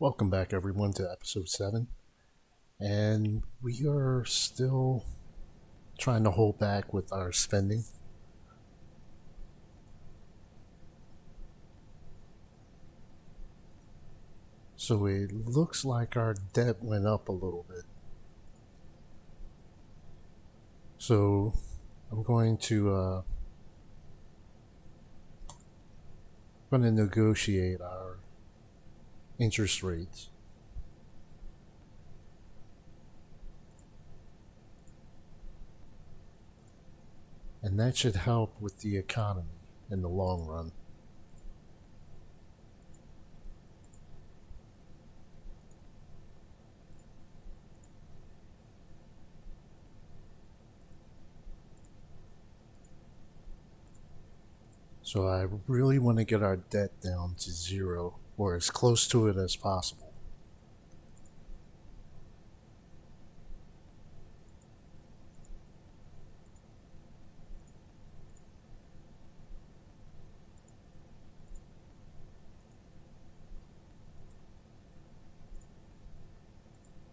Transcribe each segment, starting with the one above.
Welcome back, everyone, to episode 7. And we are still trying to hold back with our spending. So it looks like our debt went up a little bit. So I'm going to negotiate our interest rates. And that should help with the economy in the long run. So I really want to get our debt down to zero, or as close to it as possible.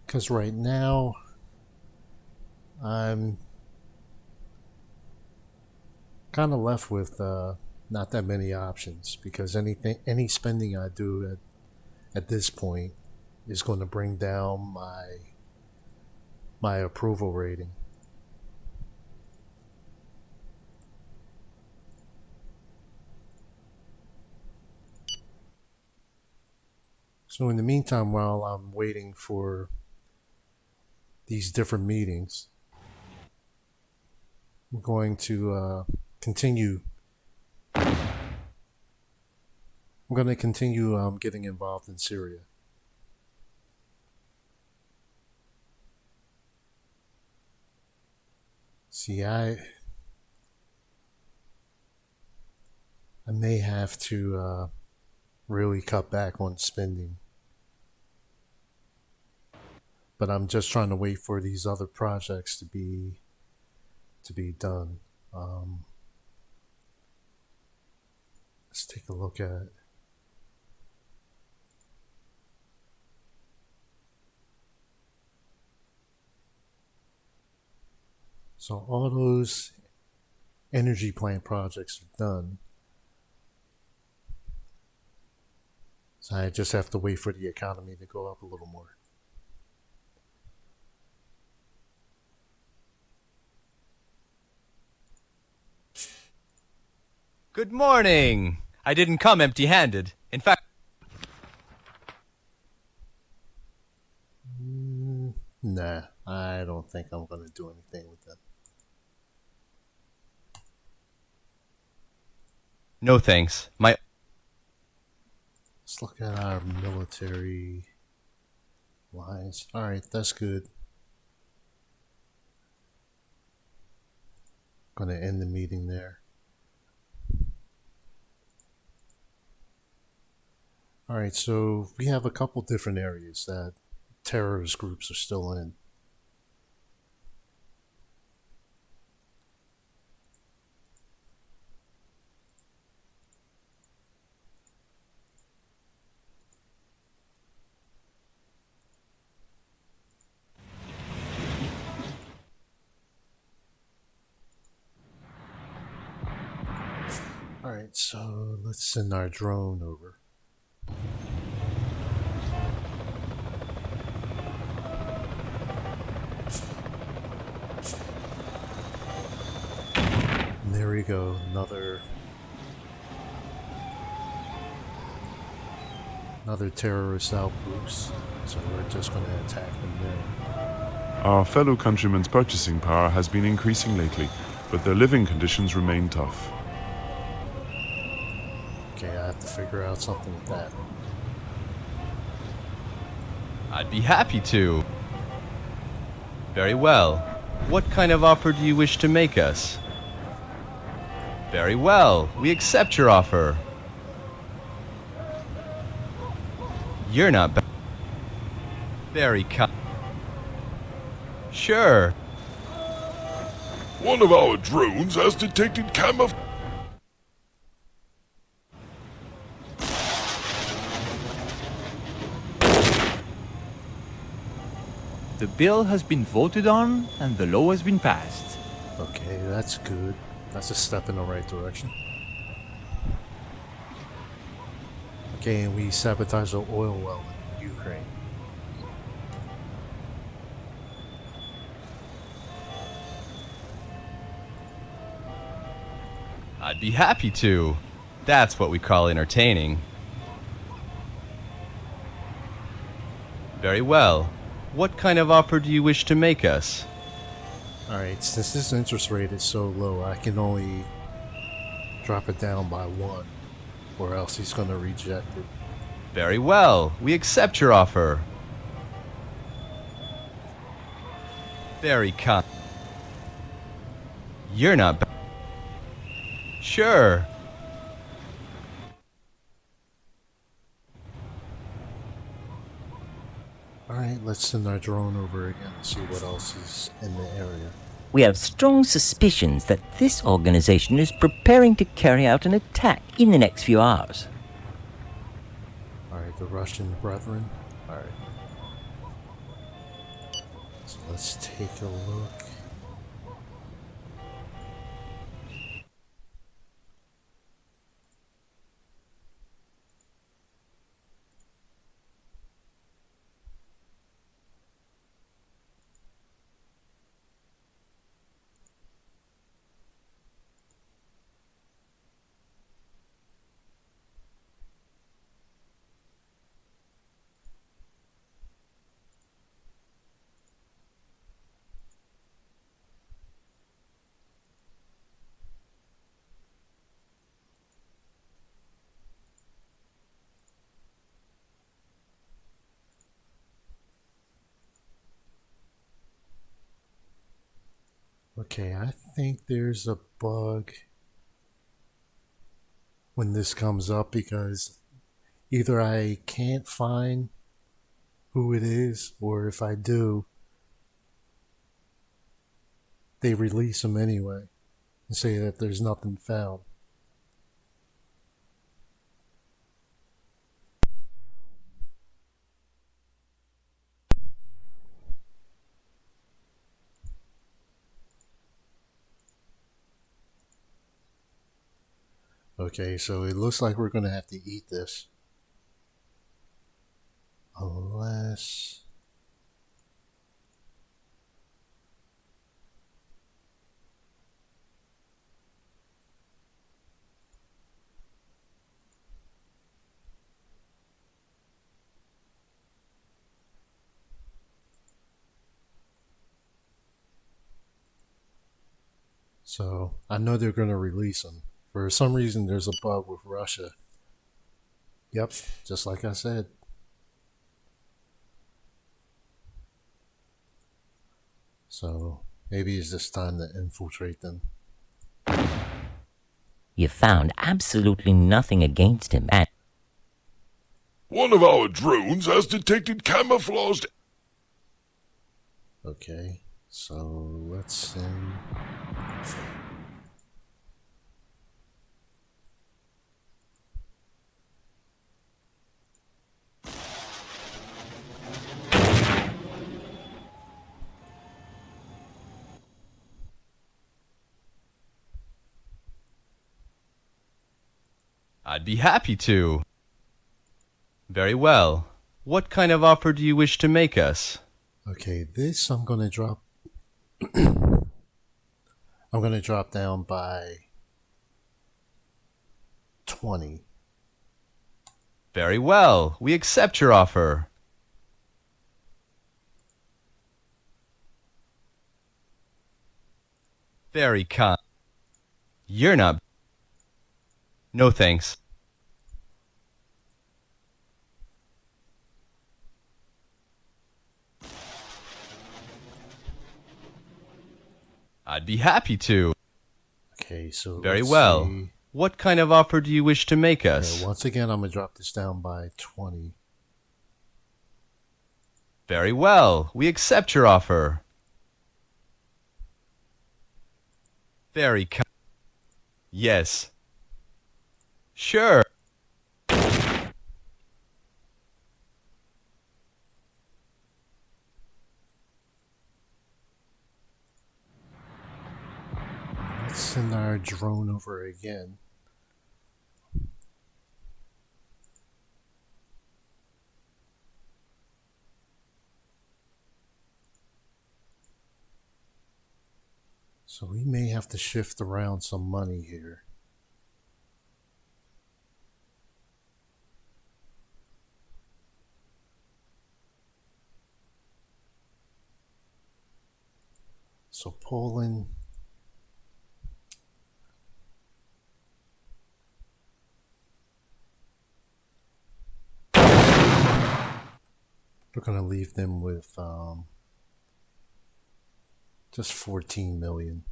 Because right now, I'm kind of left with not that many options, because any spending I do at this point is going to bring down my approval rating. So in the meantime, while I'm waiting for these different meetings, I'm going to continue. I'm going to continue getting involved in Syria. See, I may have to really cut back on spending. But I'm just trying to wait for these other projects to be done. Let's take a look at it. So all those energy plant projects are done. So I just have to wait for the economy to go up a little more. Good morning! I didn't come empty-handed. In fact... Nah, I don't think I'm going to do anything with them. No thanks. Let's look at our military lines. Alright, that's good. Going to end the meeting there. Alright, so we have a couple different areas that terrorist groups are still in. Alright, so let's send our drone over. And there we go, another terrorist outpost. So we're just going to attack them there. Our fellow countrymen's purchasing power has been increasing lately, but their living conditions remain tough. Okay, I have to figure out something with that. I'd be happy to. Very well. What kind of offer do you wish to make us? Very well. We accept your offer. You're not bad. Very kind. Sure. One of our drones has detected camouflage. The bill has been voted on and the law has been passed. Okay, that's good. That's a step in the right direction. Okay, and we sabotage the oil well in Ukraine. I'd be happy to. That's what we call entertaining. Very well. What kind of offer do you wish to make us? Alright, since this interest rate is so low, I can only drop it down by 1, or else he's going to reject it. Very well. We accept your offer. Very kind. You're not bad. Sure. Alright, let's send our drone over again to see what else is in the area. We have strong suspicions that this organization is preparing to carry out an attack in the next few hours. Alright, the Russian brethren. Alright. So let's take a look. Okay, I think there's a bug when this comes up because either I can't find who it is, or if I do, they release them anyway and say that there's nothing found. Okay, so it looks like we're going to have to eat this. Unless... So, I know they're going to release them. For some reason, there's a bug with Russia. Yep, just like I said. So, maybe it's just time to infiltrate them. You found absolutely nothing against him, and One of our drones has detected camouflaged... Okay, so let's send... I'd be happy to. Very well. What kind of offer do you wish to make us? Okay, this I'm gonna drop... I'm gonna drop down by 20. Very well. We accept your offer. Very kind. You're not... No thanks. I'd be happy to. Okay, so Very let's well. see. What kind of offer do you wish to make us? Okay, once again, I'm gonna drop this down by 20. Very well. We accept your offer. Very kind. Yes. Sure. send our drone over again. So we may have to shift around some money here. So Poland. We're going to leave them with just 14 million.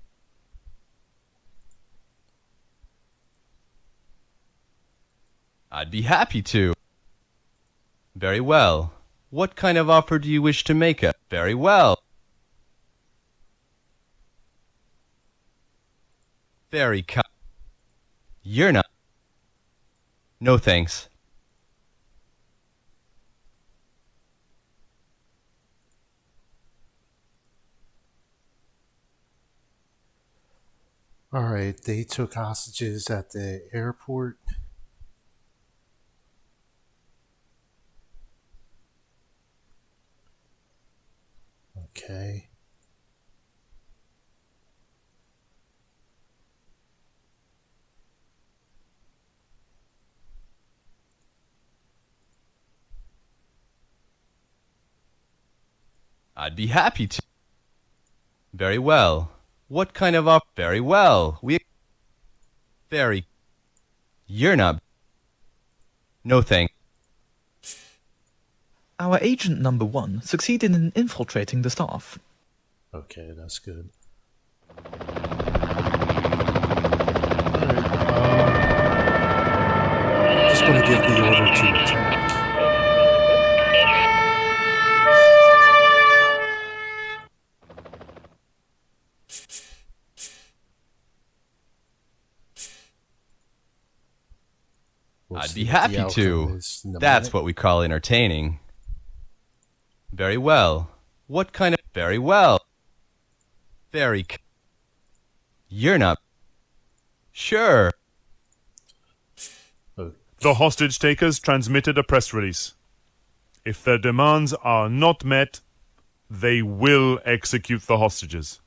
I'd be happy to. Very well. What kind of offer do you wish to make us? Very well. Very kind. You're not. No thanks. All right, they took hostages at the airport. Okay. I'd be happy to. Very well. What kind of offer? Very well. Very. You're not. No thanks. Our agent number 1 succeeded in infiltrating the staff. Okay, that's good. Just going to give the order to attack. We'll I'd see be what the happy outcome to. is in a That's minute. what we call entertaining. Very well. What kind of... Very well. Very... You're not... Sure. The hostage takers transmitted a press release. If their demands are not met, they will execute the hostages.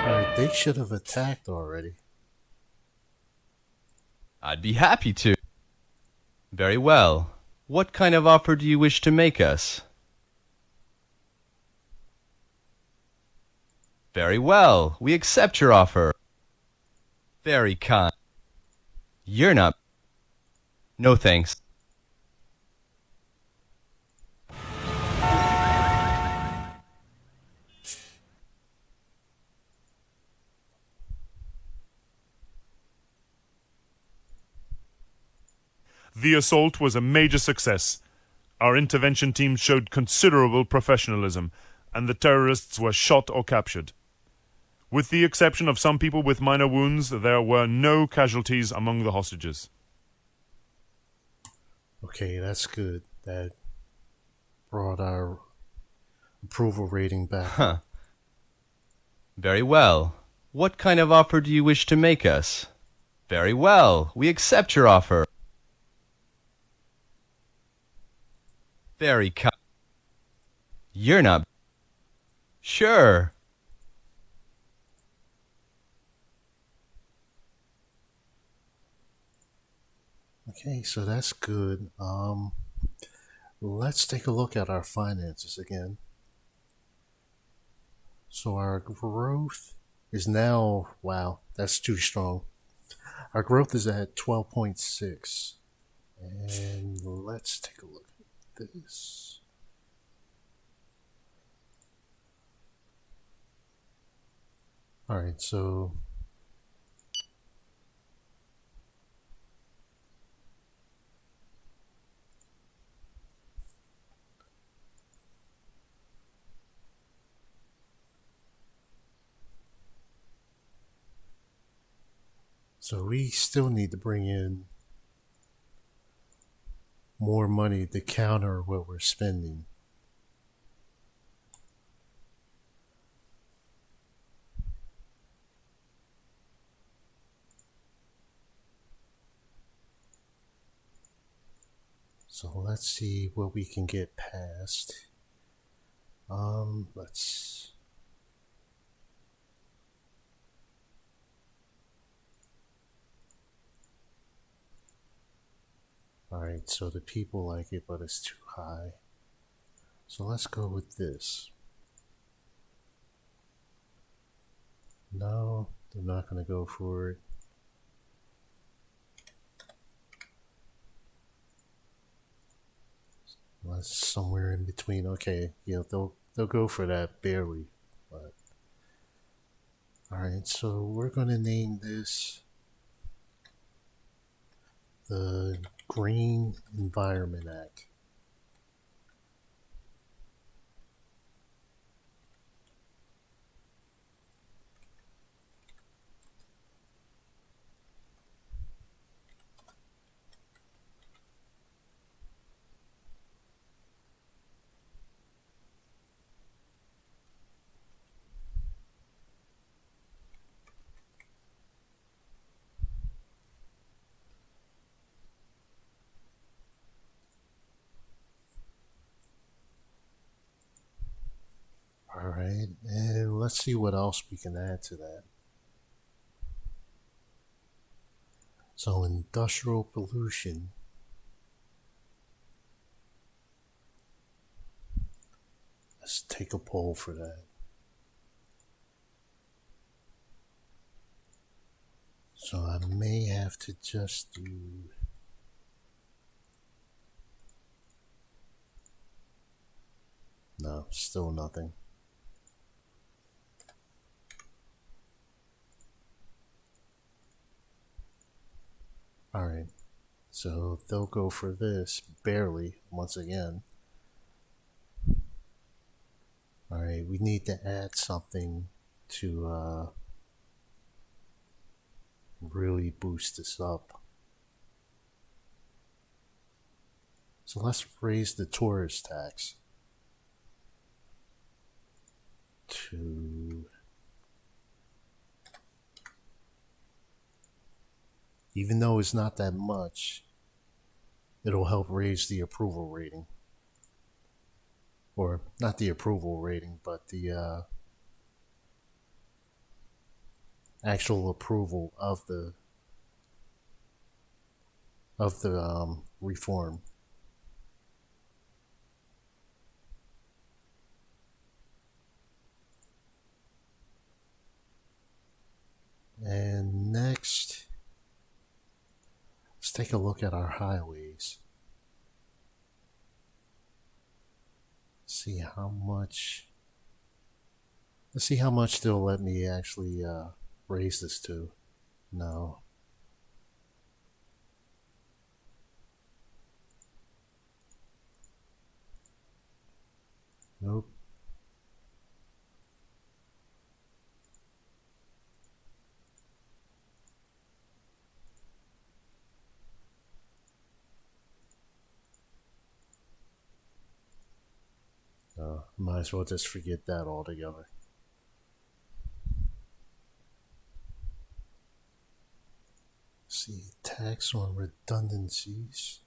Alright, they should have attacked already. I'd be happy to. Very well. What kind of offer do you wish to make us? Very well. We accept your offer. Very kind. You're not... No thanks. The assault was a major success. Our intervention team showed considerable professionalism, and the terrorists were shot or captured. With the exception of some people with minor wounds, there were no casualties among the hostages. Okay, that's good. That brought our approval rating back. Huh. Very well. What kind of offer do you wish to make us? Very well. We accept your offer. Very kind. You're not... Sure. Okay, so that's good. Let's take a look at our finances again. So our growth is now, wow, that's too strong. Our growth is at 12.6. And let's take a look at this. All right, so So we still need to bring in more money to counter what we're spending. So let's see what we can get past. Let's. Alright, so the people like it, but it's too high. So let's go with this. No, they're not going to go for it. That's somewhere in between. Okay, yeah, they'll go for that barely, but all right. So we're gonna name this the Green Environment Act. All right, and let's see what else we can add to that. So industrial pollution. Let's take a poll for that. So I may have to just do. No, still nothing. Alright, so they'll go for this, barely, once again. Alright, we need to add something to really boost this up. So let's raise the tourist tax to... Even though it's not that much, it'll help raise the approval rating. Or not the approval rating, but the actual approval of the reform. And next, let's take a look at our highways. See how much. Let's see how much they'll let me actually raise this to. No. Nope. Might as well just forget that altogether. See, tax on redundancies.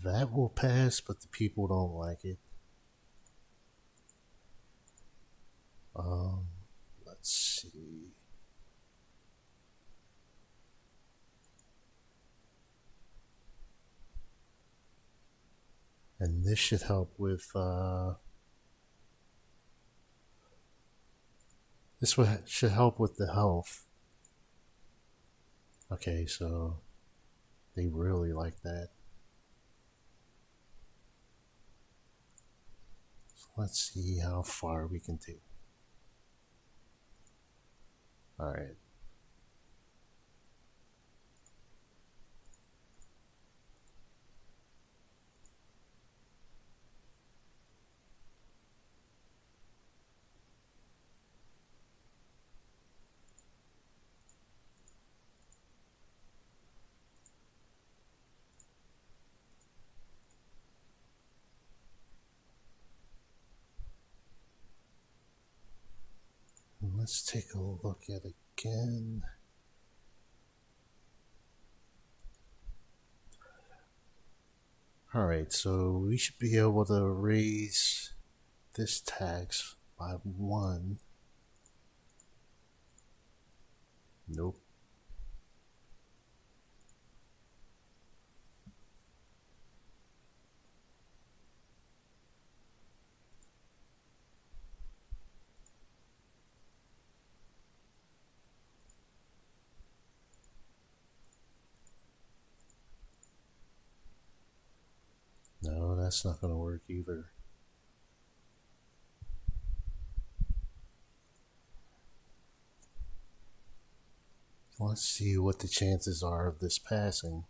That will pass, but the people don't like it. Let's see. And this should help with, should help with the health. Okay, so they really like that. So let's see how far we can take. Alright. let's take a look at it again. Alright, so we should be able to raise this tax by 1. Nope. No, that's not going to work either. Let's see what the chances are of this passing.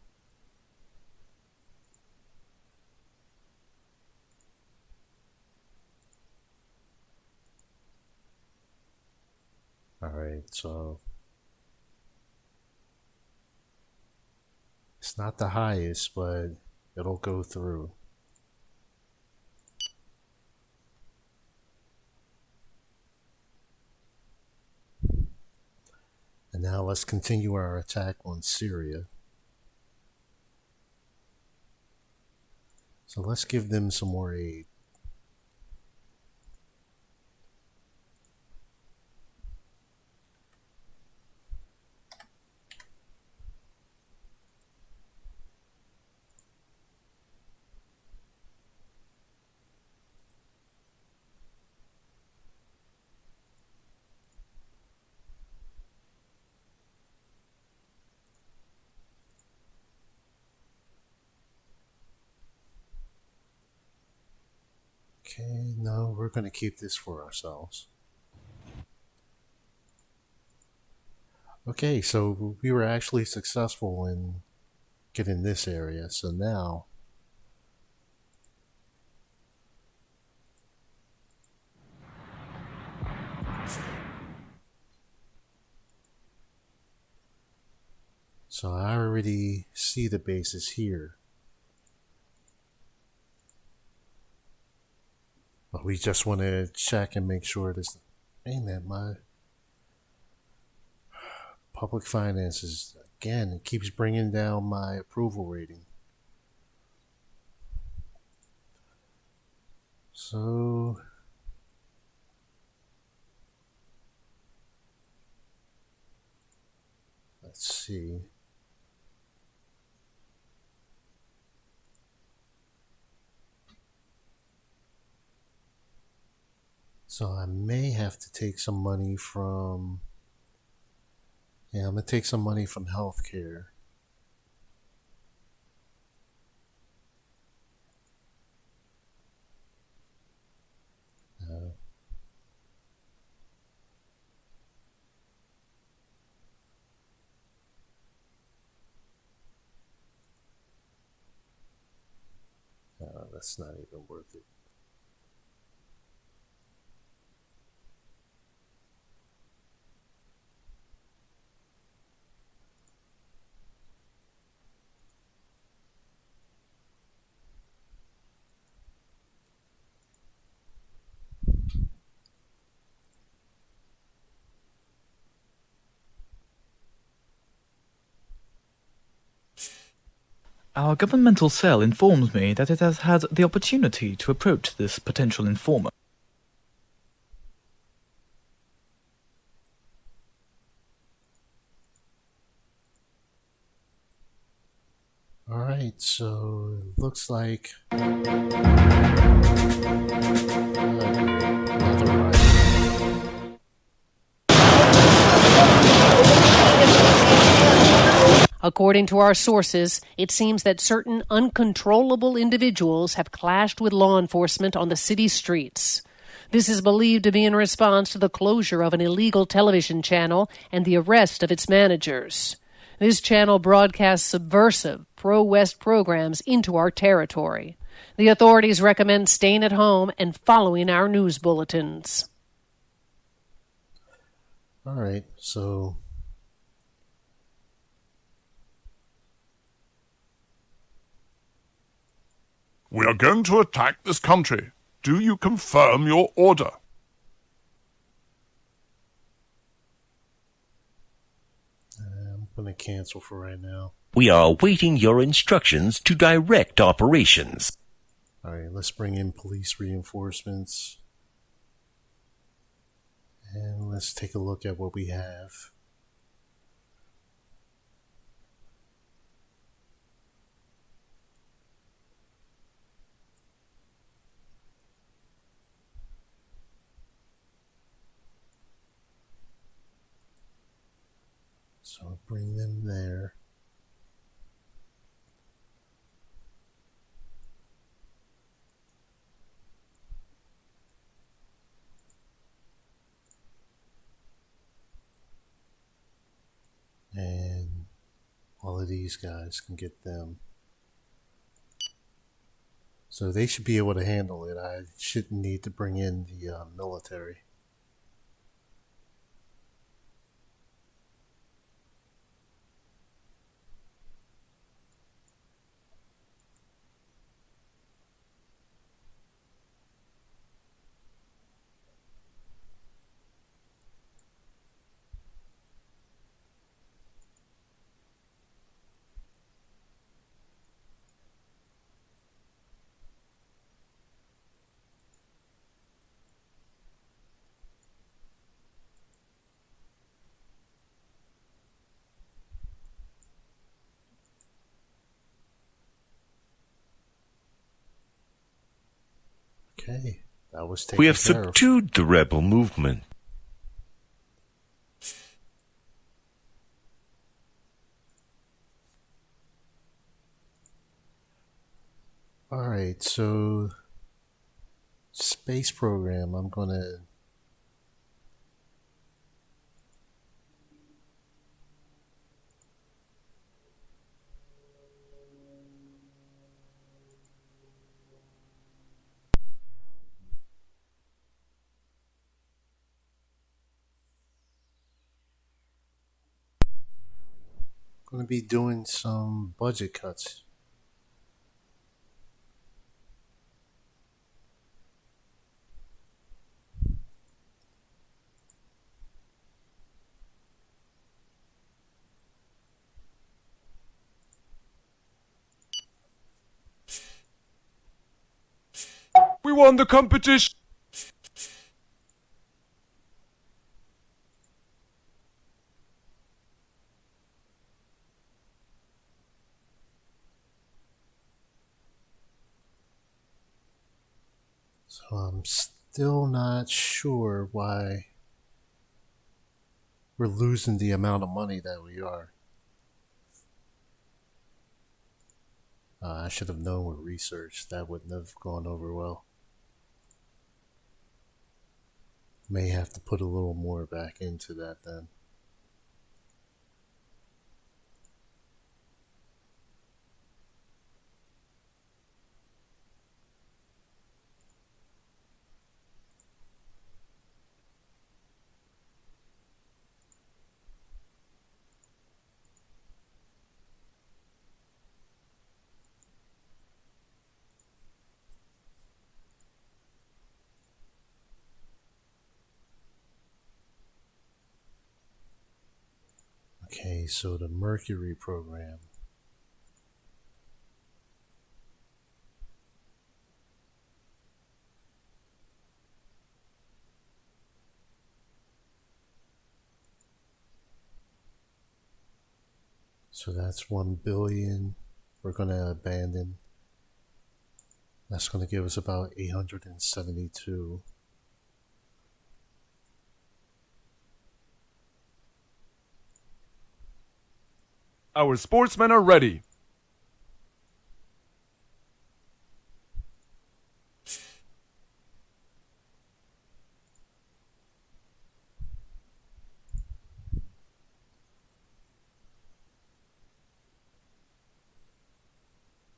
Alright, so it's not the highest, but it'll go through. And now let's continue our attack on Syria. So let's give them some more aid. Okay, no, we're going to keep this for ourselves. Okay, so we were actually successful in getting this area, so now I already see the bases here. But we just want to check and make sure this ain't that my public finances, again, it keeps bringing down my approval rating. So let's see. So I may have to take some money from, I'm going to take some money from healthcare. That's not even worth it. Our governmental cell informs me that it has had the opportunity to approach this potential informer. Alright, so it looks like According to our sources, it seems that certain uncontrollable individuals have clashed with law enforcement on the city streets. This is believed to be in response to the closure of an illegal television channel and the arrest of its managers. This channel broadcasts subversive, pro-West programs into our territory. The authorities recommend staying at home and following our news bulletins. all right, so We are going to attack this country. Do you confirm your order? I'm going to cancel for right now. We are awaiting your instructions to direct operations. Alright, let's bring in police reinforcements. And let's take a look at what we have. So bring them there. And all of these guys can get them. So they should be able to handle it. I shouldn't need to bring in the military. Okay, that was taken We have care of. subdued the rebel movement. Alright, so space program, I'm gonna be doing some budget cuts. We won the competition! So I'm still not sure why we're losing the amount of money that we are. I should have known with research that wouldn't have gone over well. May have to put a little more back into that then. Okay, so the Mercury program. So that's 1 billion we're going to abandon. That's going to give us about 872. Our sportsmen are ready.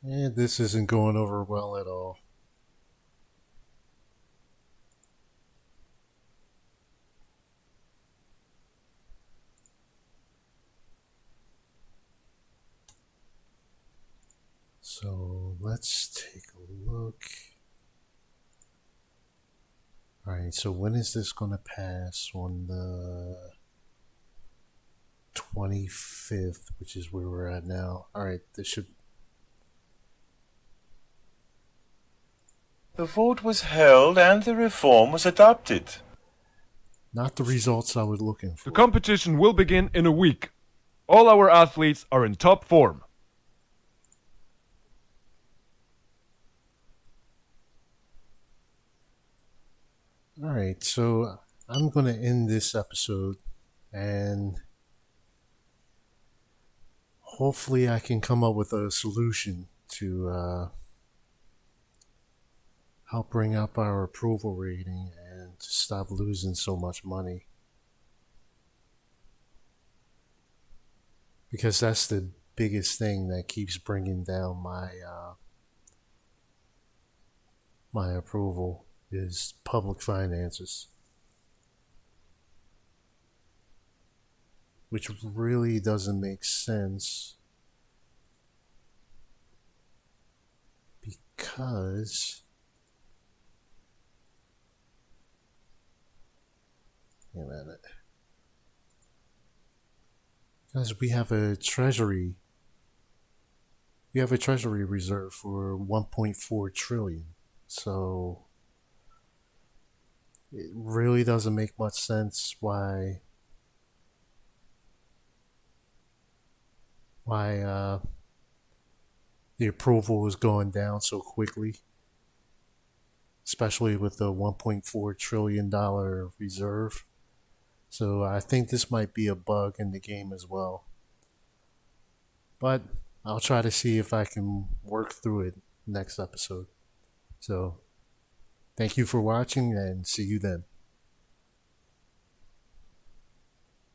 And this isn't going over well at all. So let's take a look. Alright, so when is this going to pass on the 25th, which is where we're at now. All right, this should. The vote was held and the reform was adopted. Not the results I was looking for. The competition will begin in a week. All our athletes are in top form. All right, so I'm going to end this episode, and hopefully I can come up with a solution to help bring up our approval rating and to stop losing so much money. Because that's the biggest thing that keeps bringing down my approval is public finances, which really doesn't make sense because wait a minute. Because we have a treasury reserve for 1.4 trillion. So it really doesn't make much sense why the approval is going down so quickly, especially with the $1.4 trillion reserve. So I think this might be a bug in the game as well. But I'll try to see if I can work through it next episode. So thank you for watching and see you then.